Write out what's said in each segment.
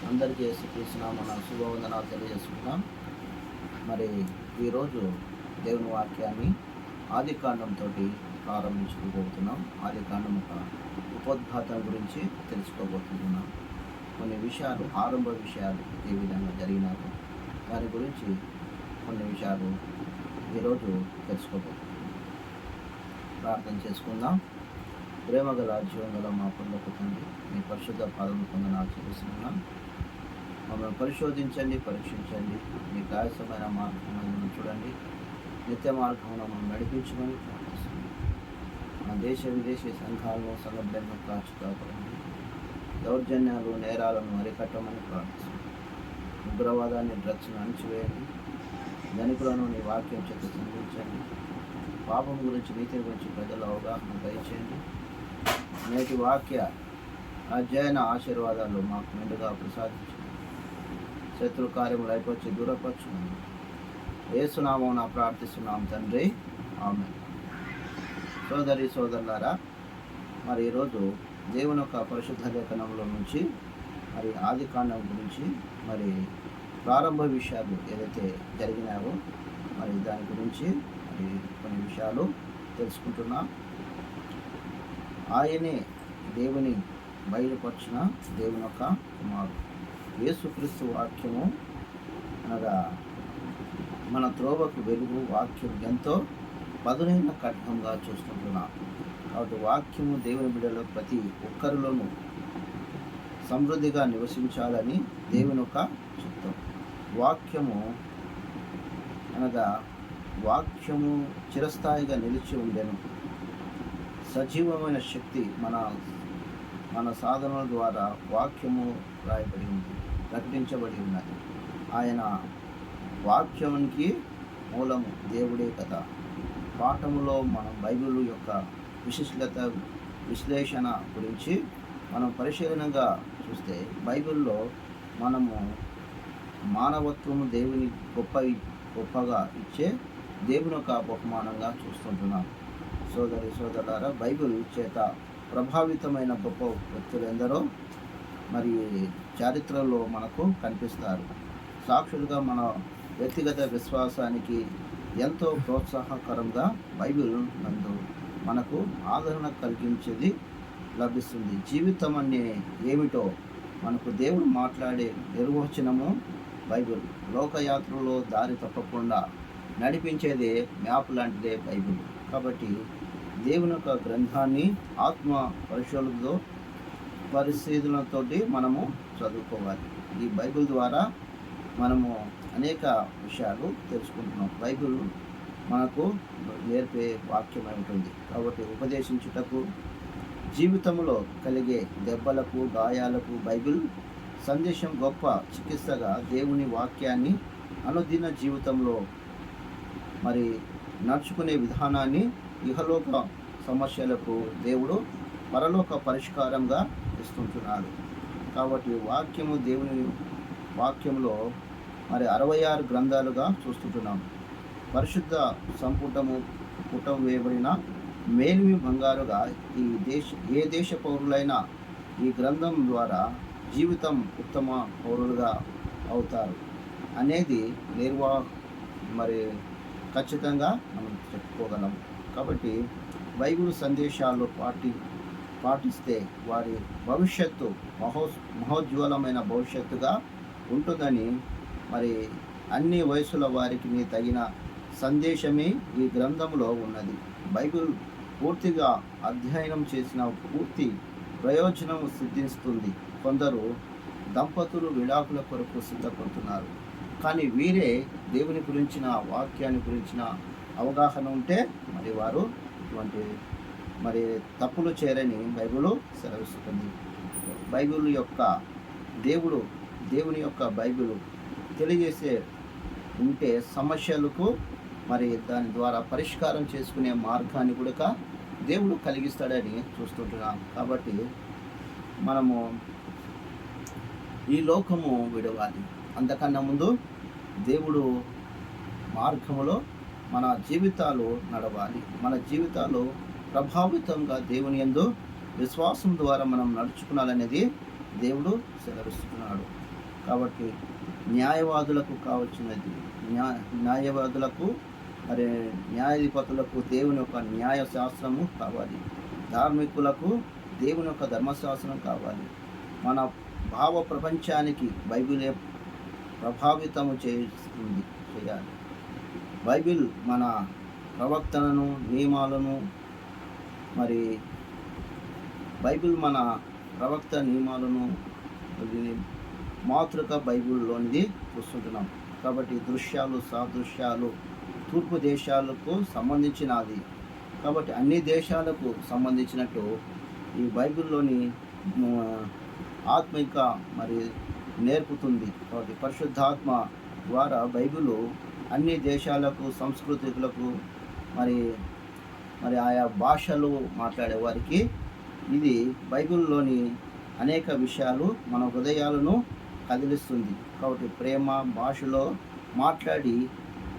అందరికీ యేసుక్రీస్తు మన శుభవందనాలు తెలియజేసుకుంటాం. మరి ఈరోజు దేవుని వాక్యాన్ని ఆదికాండంతో ప్రారంభించుకోబోతున్నాం. ఆదికాండం ఒక ఉపోద్ఘాతం గురించి తెలుసుకోబోతున్నాం. కొన్ని విషయాలు, ఆరంభ విషయాలు ఏ విధంగా జరిగినాయో దాని గురించి కొన్ని విషయాలు ఈరోజు తెలుసుకోబోతున్నాం. ప్రార్థన చేసుకుందాం. ప్రేమగల జీవగల మా పొందకు తండ్రి, మీ పరిశుద్ధ పాదం పొందనాలు చేస్తున్నాం. మమ్మల్ని పరిశోధించండి, పరీక్షించండి. మీ కాయసమైన మార్గం చూడండి, నిత్య మార్గంలో మనం నడిపించమని ప్రార్థిస్తున్నాం. మన దేశ విదేశీ సంఘాలను సలభ్యంగా కాచుకోకండి. దౌర్జన్యాలు, నేరాలను అరికట్టమని ప్రార్థిస్తున్నాం. ఉగ్రవాదాన్ని, డ్రగ్స్ను అణిచివేయండి. ధనికులను నీ వాక్యం చేత సంధించండి. పాపం గురించి, నీతి గురించి ప్రజల అవగాహన దయచేయండి. నేటి వాక్య అధ్యయన ఆశీర్వాదాలు మాకు మెండుగా ప్రసాదించండి. శత్రు కార్యములు అయిపోయి దూరపరచుకుని యేసునామమున ప్రార్థిస్తున్నాం తండ్రి, ఆమేన్. సోదరి సోదరులారా, మరి ఈరోజు దేవుని యొక్క పరిశుద్ధ లేఖనంలో నుంచి మరి ఆదికాండం గురించి మరి ప్రారంభ విషయాలు ఏదైతే జరిగినాయో మరి దాని గురించి మరి కొన్ని విషయాలు తెలుసుకుంటున్నాం. ఆయనే దేవుని బయలుపరిచిన దేవుని యొక్క కుమారుడు. యేసుక్రీస్తు వాక్యము అనగా మన త్రోవకు వెలుగు. వాక్యం ఎంతో పదునైన ఖడ్గంగా చూస్తుంటున్నాం. కాబట్టి వాక్యము దేవుని బిడ్డలో ప్రతి ఒక్కరిలోనూ సమృద్ధిగా నివసించాలని దేవుని యొక్క చిత్తం. వాక్యము అనగా వాక్యము చిరస్థాయిగా నిలిచి ఉండెను. సజీవమైన శక్తి మన సాధనల ద్వారా వాక్యము రాయబడి ఉంది, ప్రకటించబడి ఉన్నది. ఆయన వాక్యానికి మూలము దేవుడే కదా. పాఠములో మనం బైబిల్ యొక్క విశిష్టత, విశ్లేషణ గురించి మనం పరిశీలనగా చూస్తే బైబిల్లో మనము మానవత్వము దేవుని గొప్పగా ఇచ్చే దేవుని యొక్క బహుమానంగా చూస్తుంటున్నాం. సోదరి సోదరులారా, బైబిల్ చేత ప్రభావితమైన గొప్ప వ్యక్తులు ఎందరో మరి చరిత్రలో మనకు కనిపిస్తారు. సాక్షులుగా మన వ్యక్తిగత విశ్వాసానికి ఎంతో ప్రోత్సాహకరంగా బైబిల్ నందు మనకు ఆదరణ కలిగించేది లభిస్తుంది. జీవితం అనే ఏమిటో మనకు దేవుడు మాట్లాడే నిర్వచనము బైబిల్. లోకయాత్రలో దారి తప్పకుండా నడిపించేదే మ్యాప్ లాంటిదే బైబిల్. కాబట్టి దేవుని యొక్క గ్రంథాన్ని ఆత్మ పరిశీలనతో మనము చదువుకోవాలి. ఈ బైబిల్ ద్వారా మనము అనేక విషయాలు తెలుసుకుంటున్నాం. బైబిల్ మనకు నేర్పే వాక్యం ఉంటుంది. కాబట్టి ఉపదేశించుటకు, జీవితంలో కలిగే దెబ్బలకు, గాయాలకు బైబిల్ సందేశం గొప్ప చికిత్సగా దేవుని వాక్యాన్ని అనుదిన జీవితంలో మరి నడుచుకునే విధానాన్ని, ఇహలోక సమస్యలకు దేవుడు పరలోక పరిష్కారంగా ఇస్తుంటున్నాడు. కాబట్టి దేవుని వాక్యంలో మరి 66 గ్రంథాలుగా చూస్తుంటున్నాం. పరిశుద్ధ పుటం వేయబడిన మేలిమి బంగారుగా ఏ దేశ పౌరులైనా ఈ గ్రంథం ద్వారా జీవితం ఉత్తమ పౌరులుగా అవుతారు అనేది మరి ఖచ్చితంగా మనం చెప్పుకోగలం. కాబట్టి బైబిల్ సందేశాలు పాటిస్తే వారి భవిష్యత్తు మహోజ్వలమైన భవిష్యత్తుగా ఉంటుందని మరి అన్ని వయసుల వారికి తగిన సందేశమే ఈ గ్రంథంలో ఉన్నది. బైబిల్ పూర్తిగా అధ్యయనం చేసిన పూర్తి ప్రయోజనం సిద్ధిస్తుంది. కొందరు దంపతులు విడాకుల కొరకు సిద్ధపడుతున్నారు, కానీ వీరే దేవుని గురించిన వాక్యాన్ని గురించిన అవగాహన ఉంటే మరి వారు ఇటువంటి మరి తప్పులు చేయరని బైబిల్ సెలవిస్తుంది. బైబిల్ యొక్క దేవుని యొక్క బైబిల్ తెలియజేసే ఉంటే సమస్యలకు మరి దాని ద్వారా పరిష్కారం చేసుకునే మార్గాన్ని కూడా దేవుడు కలిగిస్తాడని చూస్తుంటున్నాం. కాబట్టి మనము ఈ లోకము విడవాలి. అంతకన్నా ముందు దేవుడు మార్గములో మన జీవితాలు నడవాలి. మన జీవితాలు ప్రభావితంగా దేవుని యందు విశ్వాసం ద్వారా మనం నడుచుకునాలనేది దేవుడు సెలవిస్తున్నాడు. కాబట్టి న్యాయవాదులకు కావాల్సినది న్యాయవాదులకు మరి న్యాయాధిపతులకు దేవుని యొక్క న్యాయశాస్త్రము కావాలి. ధార్మికులకు దేవుని యొక్క ధర్మశాస్త్రం కావాలి. మన భావ ప్రపంచానికి బైబిలే ప్రభావితము చేయాలి. బైబిల్ మన ప్రవర్తనను, నియమాలను మరి బైబిల్ మన ప్రవక్త నియమాలను మాతృక బైబిల్లోనిది చూస్తుంటున్నాం. కాబట్టి దృశ్యాలు, సాదృశ్యాలు తూర్పు దేశాలకు సంబంధించినది. కాబట్టి అన్ని దేశాలకు సంబంధించినట్టు ఈ బైబిల్లోని ఆత్మిక మరి నేర్పుతుంది. కాబట్టి పరిశుద్ధాత్మ ద్వారా బైబిల్ అన్ని దేశాలకు, సంస్కృతులకు మరి మరి ఆయా భాషలు మాట్లాడే వారికి ఇది బైబిల్లోని అనేక విషయాలు మన హృదయాలను కదిలిస్తుంది. కాబట్టి ప్రేమ భాషలో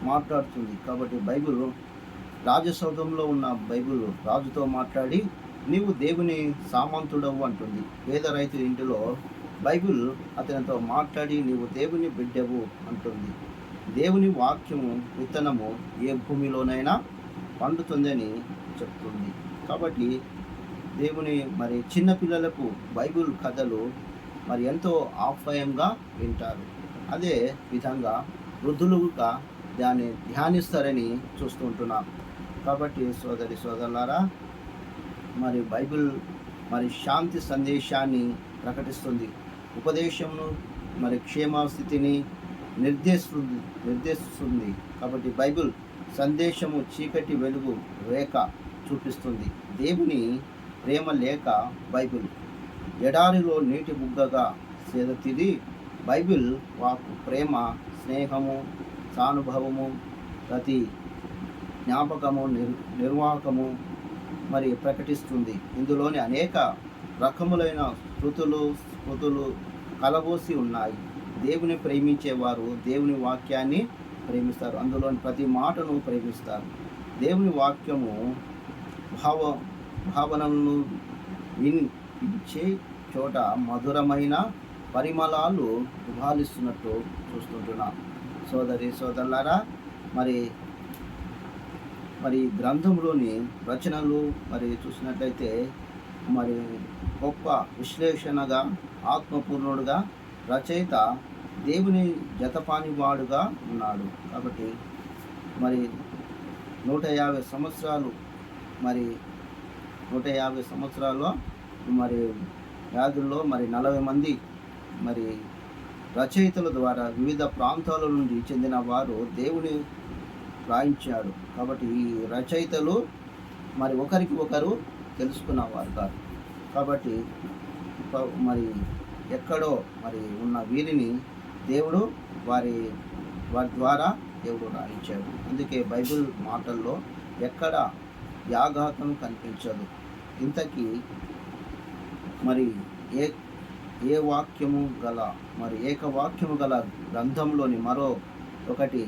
మాట్లాడుతుంది. కాబట్టి బైబిల్ రాజసౌధంలో ఉన్న బైబిల్ రాజుతో మాట్లాడి నీవు దేవుని సామంతుడవు అంటుంది. పేద రైతు ఇంటిలో బైబిల్ అతనితో మాట్లాడి నీవు దేవుని బిడ్డవు అంటుంది. దేవుని వాక్యము విత్తనము ఏ భూమిలోనైనా పండుతుందని చెప్తుంది. కాబట్టి దేవుని మరి చిన్నపిల్లలకు బైబిల్ కథలు మరి ఎంతో ఆప్యాయంగా వింటారు. అదే విధంగా వృద్ధులుగా దాన్ని ధ్యానిస్తారని చూస్తుంటున్నాం. కాబట్టి సోదరులారా, మరి బైబిల్ మరి శాంతి సందేశాన్ని ప్రకటిస్తుంది. ఉపదేశమును మరి క్షేమస్థితిని నిర్దేశిస్తుంది. కాబట్టి బైబిల్ సందేశము చీకటి వెలుగు రేఖ చూపిస్తుంది. దేవుని ప్రేమ లేక బైబిల్ ఎడారిలో నీటి బుగ్గగా సేదతిది. బైబిల్ వాకు ప్రేమ, స్నేహము, సానుభవము, ప్రతి జ్ఞాపకము, నిర్వాహకము మరి ప్రకటిస్తుంది. ఇందులోని అనేక రకములైన స్మృతులు కలబోసి ఉన్నాయి. దేవుని ప్రేమించేవారు దేవుని వాక్యాన్ని ప్రేమిస్తారు. అందులోని ప్రతి మాటను ప్రేమిస్తారు. దేవుని వాక్యము భావనలను వినిపించే చోట మధురమైన పరిమళాలు ఉభాలిస్తున్నట్టు చూస్తుంటున్నాం. సోదరులారా, మరి గ్రంథంలోని రచనలు మరి చూసినట్లయితే మరి గొప్ప విశ్లేషణగా, ఆత్మపూర్ణుడుగా రచయిత దేవుని జతపానివాడుగా ఉన్నాడు. కాబట్టి మరి 150 సంవత్సరాలు మరి 150 సంవత్సరాల్లో మరి వ్యాధుల్లో మరి 40 మంది మరి రచయితల ద్వారా వివిధ ప్రాంతాల నుండి చెందిన వారు దేవుని రాయించాడు. కాబట్టి ఈ రచయితలు మరి ఒకరికి ఒకరు తెలుసుకున్నవారు కాదు. కాబట్టి మరి ఎక్కడో మరి ఉన్న వీరిని దేవుడు వారి ద్వారా దేవుడు రాయించాడు. అందుకే బైబిల్ మాటల్లో ఎక్కడ యాఘాతం కనిపించదు. ఇంతకీ మరి ఏ వాక్యము గల మరి ఏకవాక్యము గల గ్రంథంలోని మరో ఒకటి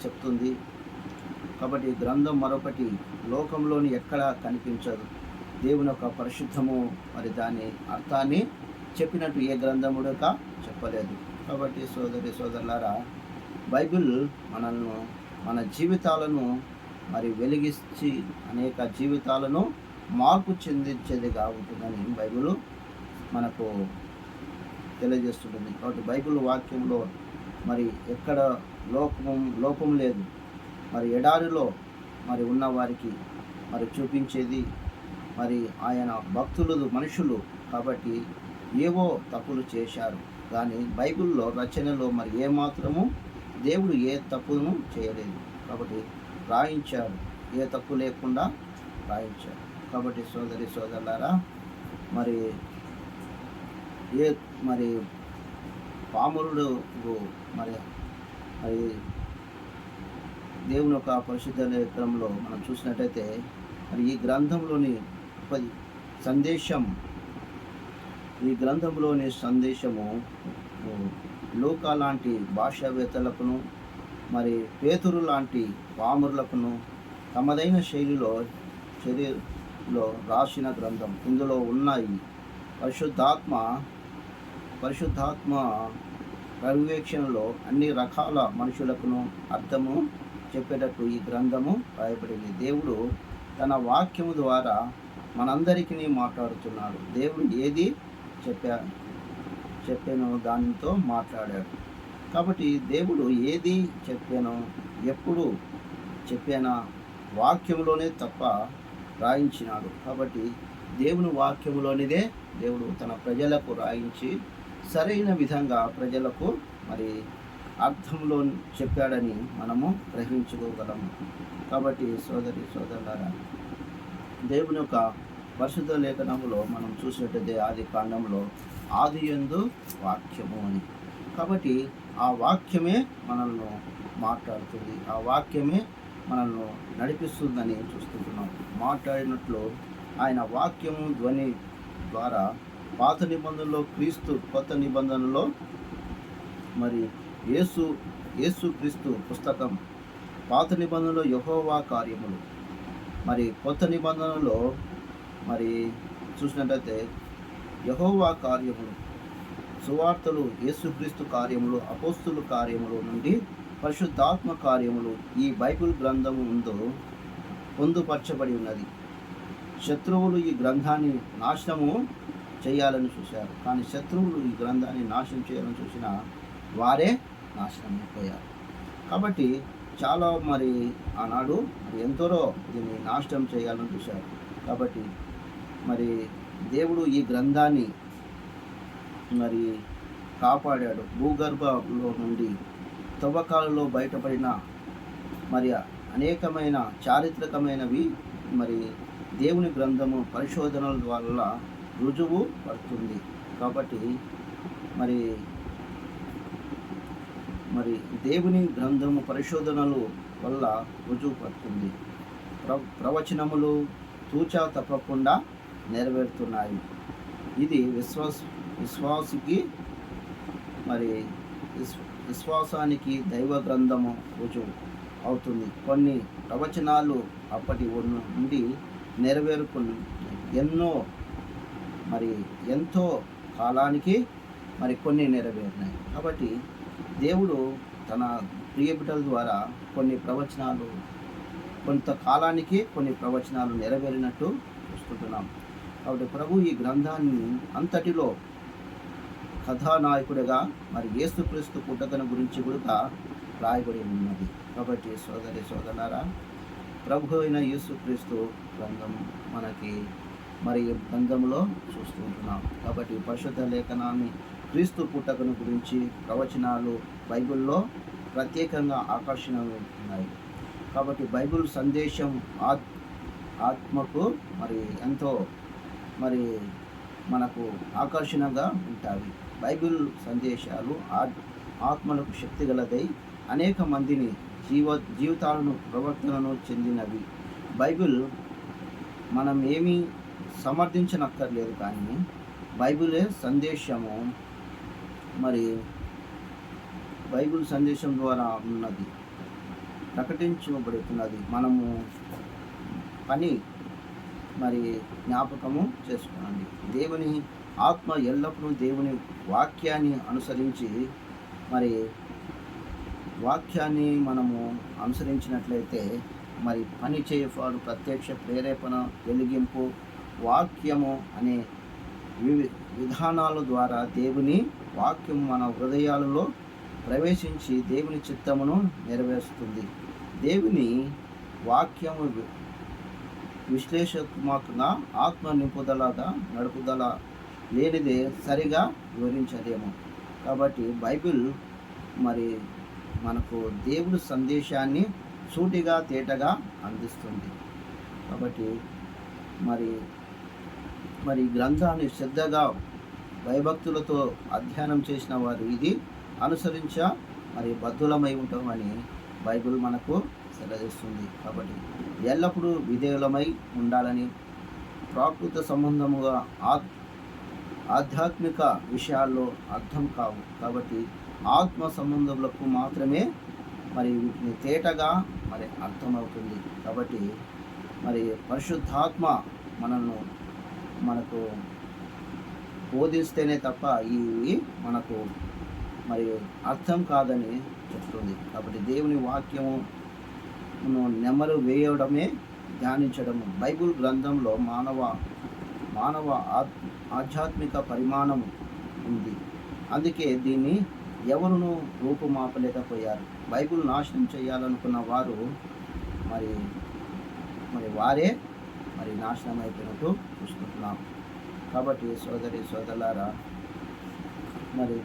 చెప్తుంది. కాబట్టి గ్రంథం మరొకటి లోకంలోని ఎక్కడా కనిపించదు. దేవుని యొక్క పరిశుద్ధము మరి దాని అర్థాన్ని చెప్పినట్టు ఏ గ్రంథముడుక చెప్పలేదు. కాబట్టి సోదరులారా, బైబిల్ మన జీవితాలను మరి వెలిగించి అనేక జీవితాలను మార్పు చెందించేదిగా ఉంటుందని బైబిల్ మనకు తెలియజేస్తుంటుంది. కాబట్టి బైబిల్ వాక్యంలో మరి ఎక్కడ లోపం లేదు. మరి ఎడారిలో మరి ఉన్న వారికి మరి చూపించేది మరి ఆయన మనుషులు కాబట్టి ఏవో తప్పులు చేశారు. కానీ బైబిల్లో రచనలో మరి ఏమాత్రము దేవుడు ఏ తప్పును చేయలేదు. కాబట్టి రాయించాడు, ఏ తప్పు లేకుండా రాయించాడు. కాబట్టి సోదరులారా, మరి పామరుడు మరి దేవుని యొక్క పరిశుద్ధ లేఖనంలో మనం చూసినట్టయితే మరి ఈ గ్రంథంలోని సందేశము లూకా లాంటి భాషావేత్తలకును మరి పేతురు లాంటి పామరులకును తమదైన శైలిలో రాసిన గ్రంథం. ఇందులో ఉన్నాయి పరిశుద్ధాత్మ పర్యవేక్షణలో అన్ని రకాల మనుషులకును అర్థము చెప్పేటట్టు ఈ గ్రంథము రాయబడింది. దేవుడు తన వాక్యము ద్వారా మనందరికీ మాట్లాడుతున్నాడు. దేవుడు ఏది చెప్పానో దానితో మాట్లాడాడు. కాబట్టి దేవుడు ఏది చెప్పానో ఎప్పుడు చెప్పానా వాక్యంలోనే తప్ప రాయించినాడు. కాబట్టి దేవుని వాక్యములోనిదే దేవుడు తన ప్రజలకు రాయించి సరైన విధంగా ప్రజలకు మరి అర్థంలో చెప్పాడని మనము గ్రహించుకోగలము. కాబట్టి సోదరులారా, దేవుని యొక్క పరిశుద్ధ లేఖనములో మనం చూసినట్టయితే ఆది కాండంలో ఆదియందు వాక్యము అని. కాబట్టి ఆ వాక్యమే మనల్ని మాట్లాడుతుంది, ఆ వాక్యమే మనల్ని నడిపిస్తుందని చూస్తున్నాం. మాట్లాడినట్లు ఆయన వాక్యము ధ్వని ద్వారా పాత నిబంధనలో క్రీస్తు, కొత్త నిబంధనలో మరి యేసు క్రీస్తు పుస్తకం, పాత నిబంధనలో యెహోవా కార్యములు, మరి కొత్త నిబంధనలో మరి చూసినట్టయితే యెహోవా కార్యములు, సువార్తలు, యేసుక్రీస్తు కార్యములు, అపోస్తుల కార్యములు నుండి పరిశుద్ధాత్మ కార్యములు ఈ బైబిల్ గ్రంథము ముందు పొందుపరచబడి ఉన్నది. శత్రువులు ఈ గ్రంథాన్ని నాశనము చేయాలని చూశారు, కానీ శత్రువులు ఈ గ్రంథాన్ని నాశనం చేయాలని చూసిన వారే నాశనం అయిపోయారు. కాబట్టి చాలా మరి ఆనాడు ఎందరో దీన్ని నాశనం చేయాలని చూశారు. కాబట్టి మరి దేవుడు ఈ గ్రంథాన్ని మరి కాపాడాడు. భూగర్భంలో నుండి తవ్వకాలలో బయటపడిన మరి అనేకమైన చారిత్రకమైనవి మరి దేవుని గ్రంథము పరిశోధనల వల్ల రుజువు పడుతుంది. కాబట్టి మరి దేవుని గ్రంథము పరిశోధనలు వల్ల రుజువు పడుతుంది. ప్రవచనములు తూచా తప్పకుండా నెరవేరుతున్నాయి. ఇది విశ్వాసికి మరి విశ్వాసానికి దైవ గ్రంథము రుజువు అవుతుంది. కొన్ని ప్రవచనాలు అప్పటి నుండి నెరవేరుకుని ఎంతో కాలానికి మరి కొన్ని నెరవేరినాయి. కాబట్టి దేవుడు తన ప్రియబిడ్డల ద్వారా కొన్ని ప్రవచనాలు, కొంతకాలానికి కొన్ని ప్రవచనాలు నెరవేరినట్టు చూస్తున్నాం. కాబట్టి ప్రభు ఈ గ్రంథాన్ని అంతటిలో కథానాయకుడిగా మరి యేసుక్రీస్తు పుట్టకను గురించి కూడా రాయబడి ఉన్నది. కాబట్టి సోదరులారా, ప్రభు అయిన యేసుక్రీస్తు గ్రంథం మనకి మరి గ్రంథంలో చూస్తుంటున్నాం. కాబట్టి పరిశుద్ధ లేఖనాన్ని క్రీస్తు పుట్టకను గురించి ప్రవచనాలు బైబిల్లో ప్రత్యేకంగా ఆకర్షణ ఉన్నాయి. కాబట్టి బైబిల్ సందేశం ఆత్మకు మరి ఎంతో మరి మనకు ఆకర్షణగా ఉంటాయి. బైబిల్ సందేశాలు ఆత్మలకు శక్తి గలదై అనేక మందిని జీవితాలను ప్రవర్తనను చెందినవి. బైబిల్ మనం ఏమీ సమర్థించనక్కర్లేదు, కానీ బైబిలే సందేశము మరి బైబిల్ సందేశం ద్వారా ఉన్నది, ప్రకటించబడుతున్నది. మనము పని మరి జ్ఞాపకము చేసుకోండి. దేవుని ఆత్మ ఎల్లప్పుడూ దేవుని వాక్యాన్ని అనుసరించి మరి వాక్యాన్ని మనము అనుసరించినట్లయితే మరి పని చేయవాడు ప్రత్యక్ష ప్రేరేపణ, వెలిగింపు, వాక్యము అనే విధానాల ద్వారా దేవుని వాక్యం మన హృదయాలలో ప్రవేశించి దేవుని చిత్తమును నెరవేరుస్తుంది. దేవుని వాక్యము విశ్లేషాత్మకంగా ఆత్మ నింపుదలగా నడుపుదల లేనిదే సరిగా వివరించలేము. కాబట్టి బైబిల్ మరి మనకు దేవుని సందేశాన్ని సూటిగా తేటగా అందిస్తుంది. కాబట్టి మరి గ్రంథాన్ని శ్రద్ధగా భయభక్తులతో అధ్యయనం చేసిన వారు ఇది అనుసరించ మరి బద్ధులమై ఉంటామని బైబిల్ మనకు సెలవిస్తుంది. కాబట్టి ఎల్లప్పుడూ విధేయులమై ఉండాలని, ప్రాకృత సంబంధముగా ఆధ్యాత్మిక విషయాల్లో అర్థం కావు. కాబట్టి ఆత్మ సంబంధములకు మాత్రమే మరి వీటిని తేటగా మరి అర్థమవుతుంది. కాబట్టి మరి పరిశుద్ధాత్మ మనకు బోధిస్తేనే తప్ప ఇవి మనకు మరి అర్థం కాదని చెప్తుంది. కాబట్టి దేవుని వాక్యమును నెమరు వేయడమే ధ్యానించడము. బైబిల్ గ్రంథంలో మానవ ఆధ్యాత్మిక పరిమాణం ఉంది. అందుకే దీన్ని ఎవరును రూపుమాపలేకపోయారు. బైబిల్ నాశనం చేయాలనుకున్న వారు మరి వారే నాశనం అయిపోయినట్టు చూసుకుంటున్నాం. కాబట్టి సోదరులారా, మరి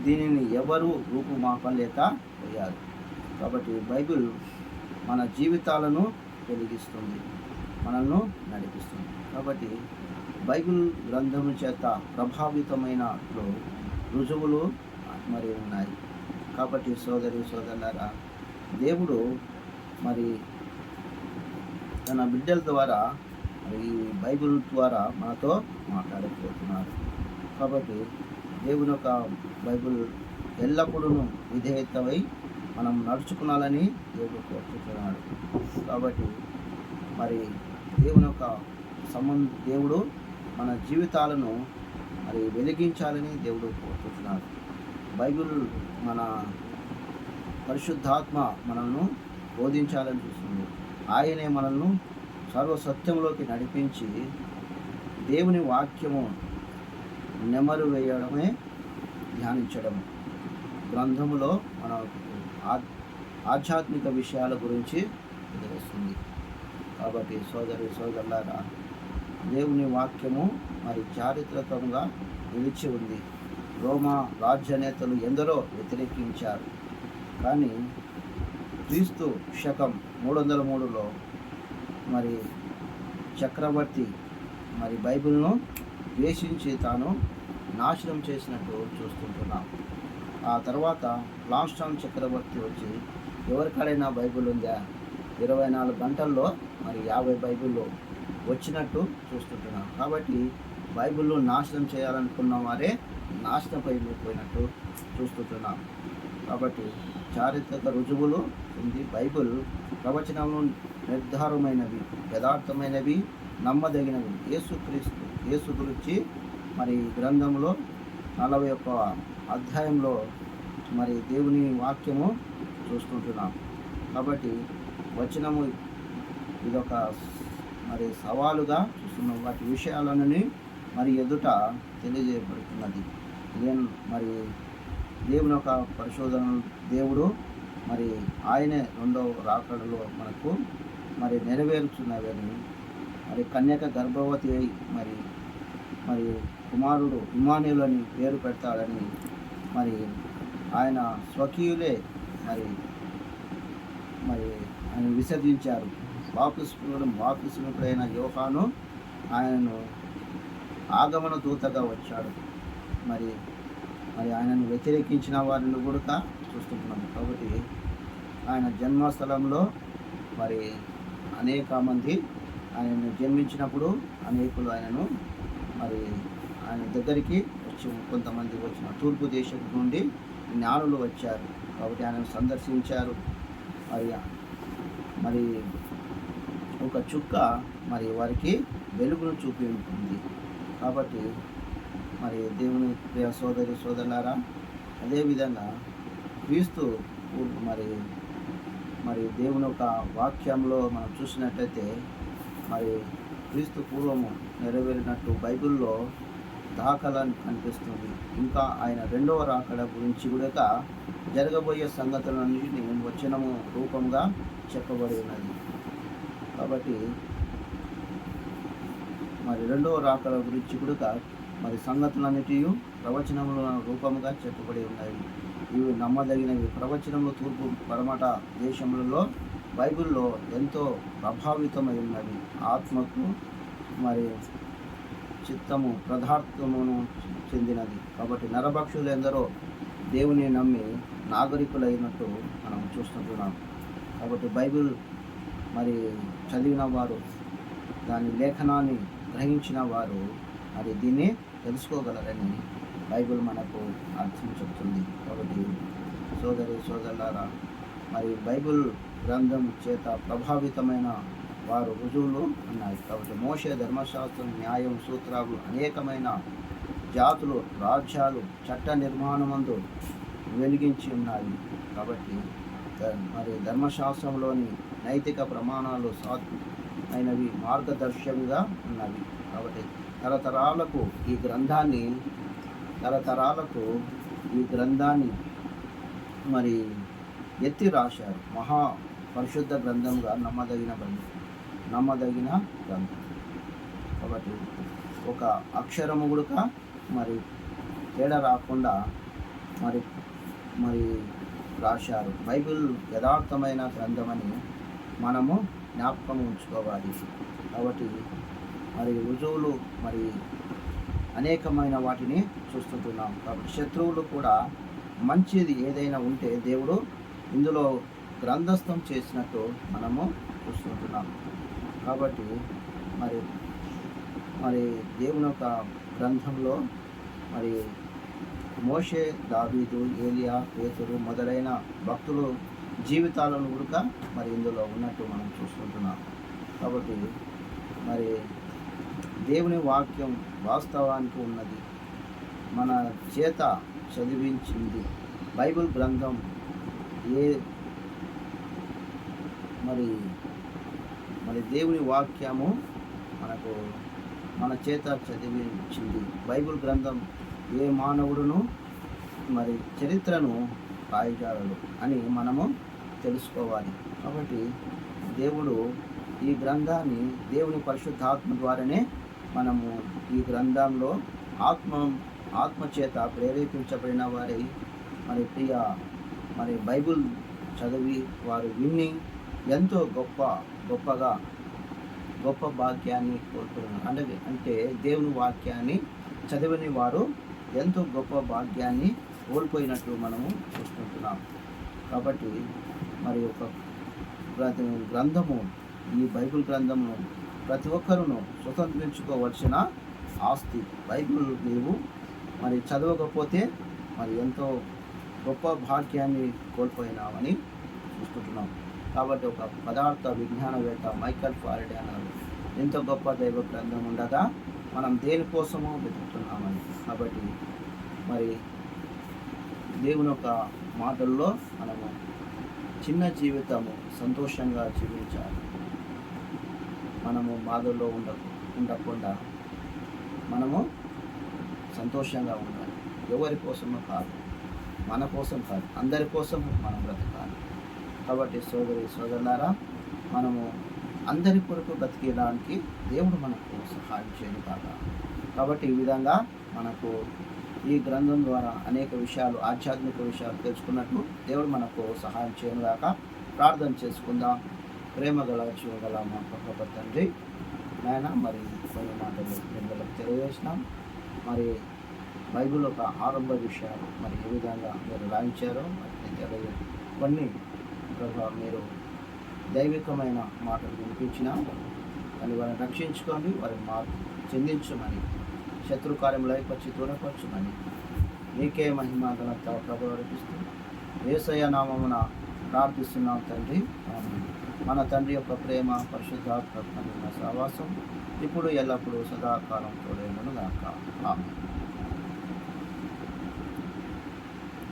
దీనిని ఎవరు రూపుమాపలేకపోయారు. కాబట్టి బైబిల్ మన జీవితాలను వెలిగిస్తుంది, మనల్ని నడిపిస్తుంది. కాబట్టి బైబిల్ గ్రంథం చేత ప్రభావితమైన రుజువులు మరి ఉన్నాయి. కాబట్టి సోదరులారా, దేవుడు మరి తన బిడ్డల ద్వారా ఈ బైబిల్ ద్వారా మనతో మాట్లాడకపోతున్నారు. కాబట్టి దేవుని యొక్క బైబిల్ ఎల్లప్పుడూ విధేయతమై మనం నడుచుకున్నాలని దేవుడు కోరుతున్నాడు. కాబట్టి మరి దేవుని యొక్క దేవుడు మన జీవితాలను మరి వెలిగించాలని దేవుడు కోరుతున్నాడు. బైబిల్ మన పరిశుద్ధాత్మ మనల్ని బోధించాలని చూస్తుంది. ఆయనే మనల్ని సర్వసత్యంలోకి నడిపించి దేవుని వాక్యము నెమరు వేయడమే ధ్యానించడము. గ్రంథములో మన ఆధ్యాత్మిక విషయాల గురించి తెలియజేస్తుంది. కాబట్టి సోదరులారా, దేవుని వాక్యము మరి చారిత్రకంగా నిలిచి ఉంది. రోమా రాజ్య నేతలు ఎందరో వ్యతిరేకించారు, కానీ క్రీస్తు శకం 303లో మరి చక్రవర్తి మరి బైబిల్ను ద్వేషించి తాను నాశనం చేసినట్టు చూస్తుంటున్నాం. ఆ తర్వాత లాస్టాన్ చక్రవర్తి వచ్చి ఎవరికాడైనా బైబిల్ ఉందా, 24 గంటల్లో మరి 50 బైబిల్లో వచ్చినట్టు చూస్తుంటున్నాం. కాబట్టి బైబిల్లో నాశనం చేయాలనుకున్న వారే నాశనమైపోయినట్టు చూస్తుంటున్నాం. కాబట్టి చారిత్రక రుజువులు ఉంది. బైబిల్ ప్రవచనంలో నిర్ధారమైనవి, యథార్థమైనవి, నమ్మదగినవి. యేసు గురించి మరి గ్రంథంలో 41వ అధ్యాయంలో మరి దేవుని వాక్యము చూసుకుంటున్నాం. కాబట్టి వచనము ఇదొక మరి సవాలుగా చూస్తున్నాం. వాటి విషయాలన్నీ మరి ఎదుట తెలియజేయబడుతున్నది. మరి దేవుని యొక్క పరిశోధన దేవుడు మరి ఆయనే రెండవ రాకడలో మనకు మరి నెరవేరుచున్నవని, మరి కన్యక గర్భవతి అయి మరి కుమారుడు ఇమ్మానుయేలు అని పేరు పెడతాడని మరి ఆయన స్వకీయులే మరి ఆయన విసర్జించారు. బాప్తిస్మకుడైన యోహాను ఆయనను ఆగమన దూతగా వచ్చాడు. మరి ఆయనను వ్యతిరేకించిన వారిని కూడా చూస్తున్నాము. కాబట్టి ఆయన జన్మస్థలంలో మరి అనేక మంది ఆయనను జన్మించినప్పుడు అనేకులు ఆయనను మరి ఆయన దగ్గరికి వచ్చి కొంతమంది వచ్చిన తూర్పు దేశం నుండి జ్ఞానులు వచ్చారు. కాబట్టి ఆయనను సందర్శించారు. మరి ఒక చుక్క మరి వారికి వెలుగును చూపి ఉంటుంది. కాబట్టి మరి దేవుని ప్రియ సోదరులారా, అదేవిధంగా క్రీస్తు మరి దేవుని యొక్క వాక్యంలో మనం చూసినట్లయితే మరి క్రీస్తు పూర్వము నెరవేరినట్టు బైబిల్లో దాఖలాన్ని కనిపిస్తుంది. ఇంకా ఆయన రెండవ రాకడ గురించి కూడా జరగబోయే సంగతులన్నింటినీ వచనము రూపంగా చెప్పబడి ఉన్నది. కాబట్టి మరి రెండవ రాకడ గురించి కూడా మరి సంగతులన్నిటి ప్రవచనముల రూపముగా చెప్పబడి ఉన్నాయి. ఇవి నమ్మదగినవి. ప్రవచనములు తూర్పు పడమట దేశములలో బైబిల్లో ఎంతో ప్రభావితమై ఉన్నవి. ఆత్మకు మరి చిత్తము పదార్థమును చెందినది. కాబట్టి నరభక్షులు ఎందరో దేవుని నమ్మి నాగరికులైనట్టు మనం చూస్తుంటున్నాం. కాబట్టి బైబిల్ మరి చదివిన వారు, దాని లేఖనాన్ని గ్రహించిన వారు మరి దీన్ని తెలుసుకోగలరని బైబిల్ మనకు అర్థం చెప్తుంది. కాబట్టి సోదరులారా, మరి బైబిల్ గ్రంథం చేత ప్రభావితమైన వారు రుజువులు ఉన్నాయి. కాబట్టి మోషే ధర్మశాస్త్రం, న్యాయం, సూత్రాలు, అనేకమైన జాతులు, రాజ్యాలు చట్ట నిర్మాణమందు వెలిగించి ఉన్నాయి. కాబట్టి మరి ధర్మశాస్త్రంలోని నైతిక ప్రమాణాలు అయినవి మార్గదర్శకంగా ఉన్నవి. కాబట్టి తరతరాలకు ఈ గ్రంథాన్ని మరి ఎత్తి రాశారు. మహా పరిశుద్ధ గ్రంథంగా నమ్మదగిన గ్రంథం. కాబట్టి ఒక అక్షరము కూడా మరి తేడా రాకుండా మరి రాశారు. బైబిల్ యథార్థమైన గ్రంథమని మనము జ్ఞాపకం ఉంచుకోవాలి. కాబట్టి మరి రుజువులు మరి అనేకమైన వాటిని చూస్తుంటున్నాం. కాబట్టి శత్రువులు కూడా మంచిది ఏదైనా ఉంటే దేవుడు ఇందులో గ్రంథస్థం చేసినట్టు మనము చూస్తుంటున్నాం. కాబట్టి మరి దేవుని యొక్క గ్రంథంలో మరి మోషే, దావీదు, ఏలియా, పేతురు మొదలైన భక్తులు జీవితాలను కూడా మరి ఇందులో ఉన్నట్టు మనం చూస్తుంటున్నాం. కాబట్టి మరి దేవుని వాక్యం వాస్తవానికి ఉన్నది, మన చేత చదివించింది. బైబిల్ గ్రంథం మరి దేవుని వాక్యము మన చేత చదివించింది. బైబిల్ గ్రంథం ఏ మానవుడును మరి చరిత్రను రాయజాలడు అని మనము తెలుసుకోవాలి. కాబట్టి దేవుడు ఈ గ్రంథాన్ని దేవుని పరిశుద్ధాత్మ ద్వారానే మనము ఈ గ్రంథంలో ఆత్మ చేత ప్రేరేపించబడిన వారి మరి బైబిల్ చదివి వారు విని ఎంతో గొప్ప భాగ్యాన్ని కోల్పోతున్నారు. అంటే దేవుని వాక్యాన్ని చదివిన వారు ఎంతో గొప్ప భాగ్యాన్ని కోల్పోయినట్లు మనము చూసుకుంటున్నాం. కాబట్టి మరి ఒక గ్రంథము, ఈ బైబిల్ గ్రంథము ప్రతి ఒక్కరును స్వతంత్రించుకోవలసిన ఆస్తి. బైబిల్ నీవు మరి చదవకపోతే మరి ఎంతో గొప్ప భాగ్యాన్ని కోల్పోయినామని చూసుకుంటున్నాం. కాబట్టి ఒక పదార్థ విజ్ఞానవేత్త మైకల్ ఫారడే అన్నారు, ఎంత గొప్ప దైవ గ్రంథం ఉండగా మనం దేనికోసమో వెతుకుతున్నామని. కాబట్టి మరి దేవుని యొక్క మాటల్లో మనము చిన్న జీవితము సంతోషంగా జీవించాలి. మనము బాధల్లో ఉండకుండా మనము సంతోషంగా ఉండాలి. ఎవరి కోసమో కాదు, మన కోసం కాదు, అందరి కోసము మనం బ్రతకాలి. కాబట్టి సోదరులారా, మనము అందరి కొరకు బ్రతికేయడానికి దేవుడు మనకు సహాయం చేయను కాక. కాబట్టి ఈ విధంగా మనకు ఈ గ్రంథం ద్వారా అనేక విషయాలు, ఆధ్యాత్మిక విషయాలు తెలుసుకున్నట్లు దేవుడు మనకు సహాయం చేయను కాక. ప్రార్థన చేసుకుందాం. ప్రేమగల జీవగల మా గొప్ప తండ్రి, నాయన మరి కొన్ని మాటలు పిల్లలకు తెలియజేసినాం. మరి బైబిల్ ఒక ఆరంభ విషయాలు మరి ఏ విధంగా మీరు రాయించారో మరి కొన్ని ప్రభావ మీరు దైవికమైన మాటలు వినిపించిన కానీ వారిని రక్షించుకొని వారి చెందించమని, శత్రు కార్యములు అయిపచ్చి దూరపరచమని నీకే మహిమ ఘనత ప్రభావిస్తూ యేసయ్య నామమున ప్రార్థిస్తున్నాం తండ్రి. మన తండ్రి యొక్క ప్రేమ, పరిశుద్ధాత్మ సహవాసం ఇప్పుడు ఎల్లప్పుడూ సదాకాలం తోడేయును గాక. ఆమేన్.